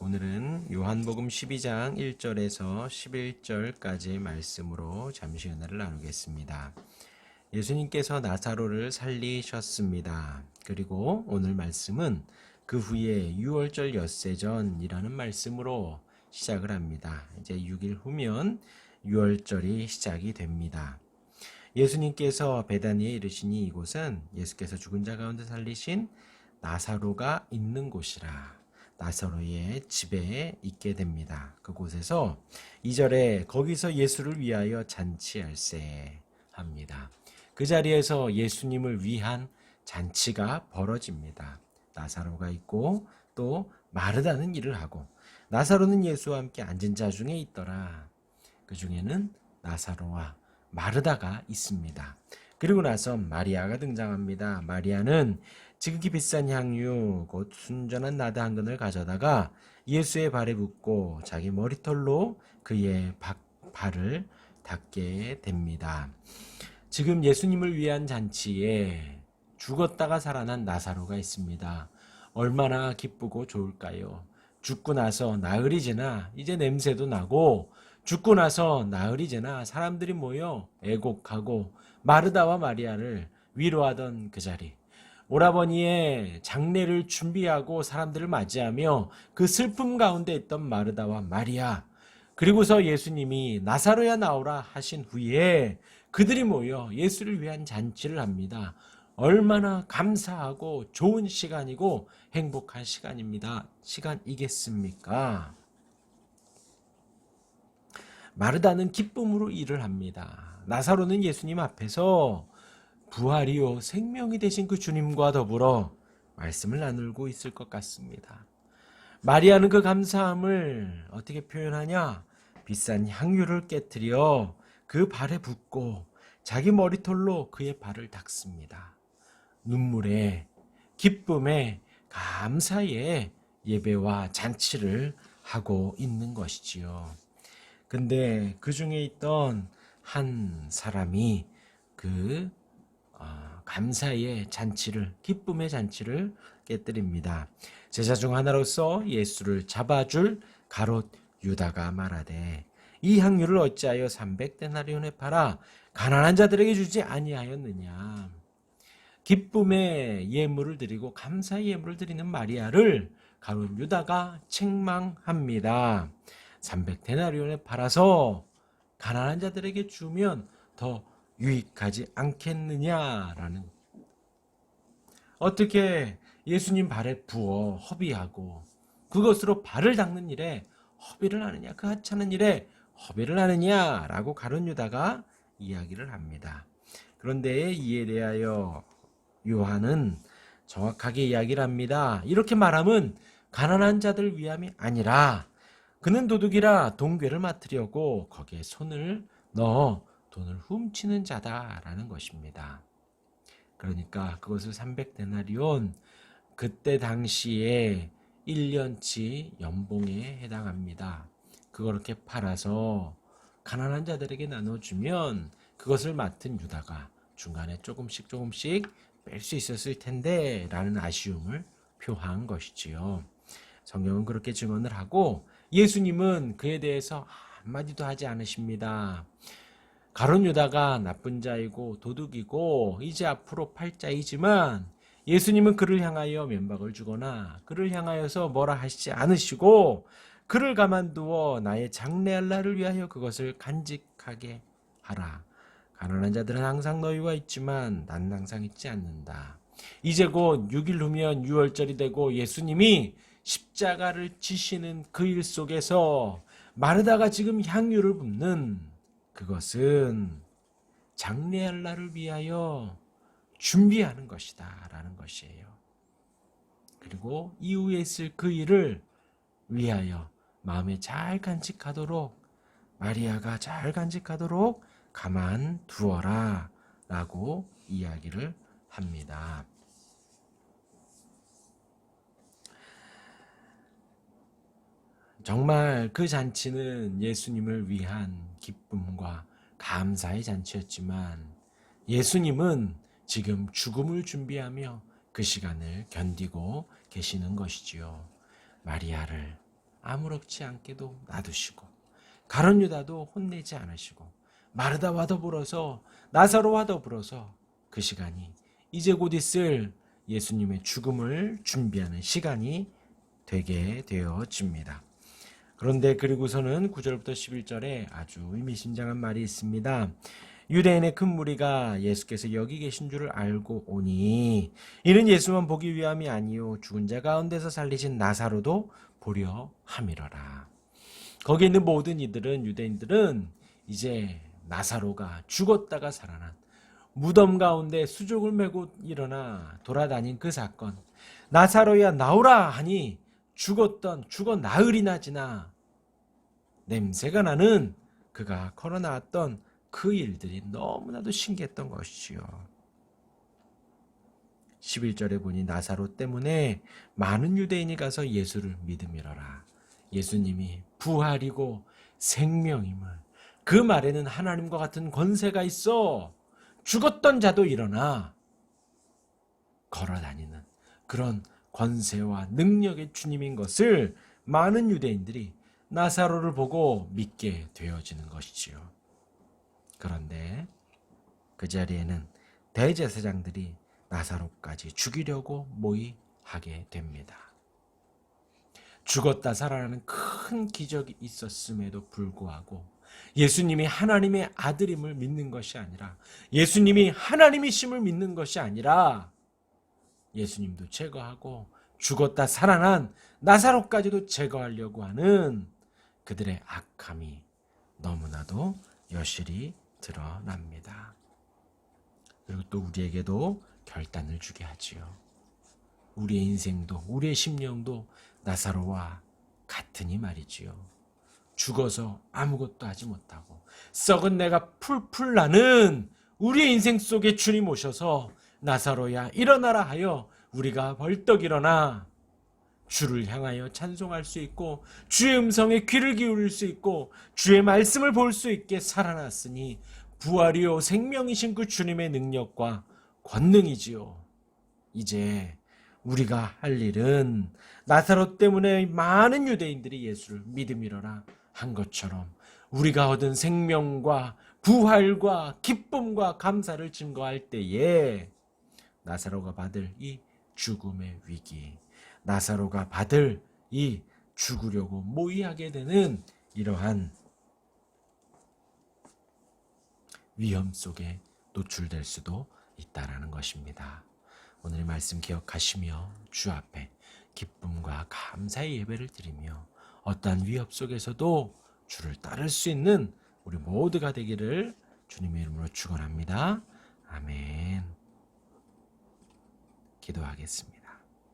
오늘은 요한복음 12장 1절에서 11절까지의 말씀으로 잠시 은혜를 나누겠습니다. 예수님께서 나사로를 살리셨습니다. 그리고 오늘 말씀은 그 후에 6월절 엿새전이라는 말씀으로 시작을 합니다. 이제 6일 후면 6월절이 시작이 됩니다. 예수님께서 베다니에 이르시니 이곳은 예수께서 죽은 자 가운데 살리신 나사로가 있는 곳이라. 나사로의 집에 있게 됩니다. 그곳에서 2절에 거기서 예수를 위하여 잔치할세 합니다. 그 자리에서 예수님을 위한 잔치가 벌어집니다. 나사로가 있고 또 마르다는 일을 하고, 나사로는 예수와 함께 앉은 자 중에 있더라. 그 중에는 나사로와 마르다가 있습니다. 그리고 나서 마리아가 등장합니다. 마리아는 지극히 비싼 향유 곧 순전한 나드 한 근을 가져다가 예수의 발에 붓고 자기 머리털로 그의 발을 닦게 됩니다. 지금 예수님을 위한 잔치에 죽었다가 살아난 나사로가 있습니다. 얼마나 기쁘고 좋을까요? 죽고 나서 나흘이 지나 이제 냄새도 나고, 죽고 나서 나흘이 지나 사람들이 모여 애곡하고 마르다와 마리아를 위로하던 그 자리, 오라버니의 장례를 준비하고 사람들을 맞이하며 그 슬픔 가운데 있던 마르다와 마리아, 그리고서 예수님이 나사로야 나오라 하신 후에 그들이 모여 예수를 위한 잔치를 합니다. 얼마나 감사하고 좋은 시간이고 행복한 시간이겠습니까? 마르다는 기쁨으로 일을 합니다. 나사로는 예수님 앞에서 부활이요 생명이 되신 그 주님과 더불어 말씀을 나누고 있을 것 같습니다. 마리아는 그 감사함을 어떻게 표현하냐? 비싼 향유를 깨뜨려 그 발에 붓고 자기 머리털로 그의 발을 닦습니다. 눈물에, 기쁨에, 감사에 예배와 잔치를 하고 있는 것이지요. 근데 그 중에 있던 한 사람이 그 감사의 잔치를, 기쁨의 잔치를 깨뜨립니다. 제자 중 하나로서 예수를 잡아줄 가롯 유다가 말하되 이 향유를 어찌하여 300데나리온에 팔아 가난한 자들에게 주지 아니하였느냐. 기쁨의 예물을 드리고 감사의 예물을 드리는 마리아를 가롯 유다가 책망합니다. 300데나리온에 팔아서 가난한 자들에게 주면 더 유익하지 않겠느냐라는, 어떻게 예수님 발에 부어 허비하고 그것으로 발을 닦는 일에 허비를 하느냐, 그 하찮은 일에 허비를 하느냐라고 가룟 유다가 이야기를 합니다. 그런데 이에 대하여 요한은 정확하게 이야기를 합니다. 이렇게 말하면 가난한 자들 위함이 아니라 그는 도둑이라 동괴를 맡으려고 거기에 손을 넣어 돈을 훔치는 자다라는 것입니다. 그러니까 그것을 300데나리온, 그때 당시에 1년치 연봉에 해당합니다. 그렇게 팔아서 가난한 자들에게 나눠주면 그것을 맡은 유다가 중간에 조금씩 뺄 수 있었을 텐데 라는 아쉬움을 표한 것이지요. 성경은 그렇게 증언을 하고 예수님은 그에 대해서 한마디도 하지 않으십니다. 가룟 유다가 나쁜 자이고 도둑이고 이제 앞으로 팔 자이지만 예수님은 그를 향하여 면박을 주거나 그를 향하여서 뭐라 하시지 않으시고, 그를 가만두어 나의 장래할 날을 위하여 그것을 간직하게 하라. 가난한 자들은 항상 너희와 있지만 난 항상 있지 않는다. 이제 곧 6일 후면 6월절이 되고 예수님이 십자가를 지시는 그 일 속에서 마르다가 지금 향유를 붓는 그것은 장래할 날을 위하여 준비하는 것이다 라는 것이에요. 그리고 이후에 있을 그 일을 위하여 마음에 잘 간직하도록, 마리아가 잘 간직하도록 가만두어라 라고 이야기를 합니다. 정말 그 잔치는 예수님을 위한 기쁨과 감사의 잔치였지만 예수님은 지금 죽음을 준비하며 그 시간을 견디고 계시는 것이지요. 마리아를 아무렇지 않게도 놔두시고 가룟 유다도 혼내지 않으시고 마르다와 더불어서 나사로와 더불어서 그 시간이 이제 곧 있을 예수님의 죽음을 준비하는 시간이 되게 되어집니다. 그런데 그리고서는 9절부터 11절에 아주 의미심장한 말이 있습니다. 유대인의 큰 무리가 예수께서 여기 계신 줄을 알고 오니 이는 예수만 보기 위함이 아니요 죽은 자 가운데서 살리신 나사로도 보려 함이러라. 거기 있는 모든 이들은 유대인들은 이제 나사로가 죽었다가 살아난 무덤 가운데 수족을 메고 일어나 돌아다닌 그 사건, 나사로야 나오라 하니 죽어 나흘이나 지나 냄새가 나는 그가 걸어 나왔던 그 일들이 너무나도 신기했던 것이지요. 11절에 보니 나사로 때문에 많은 유대인이 가서 예수를 믿음이러라. 예수님이 부활이고 생명임을, 그 말에는 하나님과 같은 권세가 있어 죽었던 자도 일어나 걸어다니는 그런 권세와 능력의 주님인 것을 많은 유대인들이 나사로를 보고 믿게 되어지는 것이지요. 그런데 그 자리에는 대제사장들이 나사로까지 죽이려고 모의하게 됩니다. 죽었다 살아나는 큰 기적이 있었음에도 불구하고 예수님이 하나님의 아들임을 믿는 것이 아니라, 예수님이 하나님이심을 믿는 것이 아니라 예수님도 제거하고 죽었다 살아난 나사로까지도 제거하려고 하는 그들의 악함이 너무나도 여실히 드러납니다. 그리고 또 우리에게도 결단을 주게 하지요. 우리의 인생도 우리의 심령도 나사로와 같으니 말이지요. 죽어서 아무것도 하지 못하고 썩은 내가 풀풀 나는 우리의 인생 속에 주님 오셔서 나사로야 일어나라 하여 우리가 벌떡 일어나 주를 향하여 찬송할 수 있고 주의 음성에 귀를 기울일 수 있고 주의 말씀을 볼 수 있게 살아났으니 부활이요 생명이신 그 주님의 능력과 권능이지요. 이제 우리가 할 일은 나사로 때문에 많은 유대인들이 예수를 믿음이러라 한 것처럼 우리가 얻은 생명과 부활과 기쁨과 감사를 증거할 때에 나사로가 받을 이 죽음의 위기, 나사로가 받을 이 죽으려고 모의하게 되는 이러한 위험 속에 노출될 수도 있다라는 것입니다. 오늘의 말씀 기억하시며 주 앞에 기쁨과 감사의 예배를 드리며 어떠한 위협 속에서도 주를 따를 수 있는 우리 모두가 되기를 주님의 이름으로 축원합니다. 아멘. 기도하겠습니다.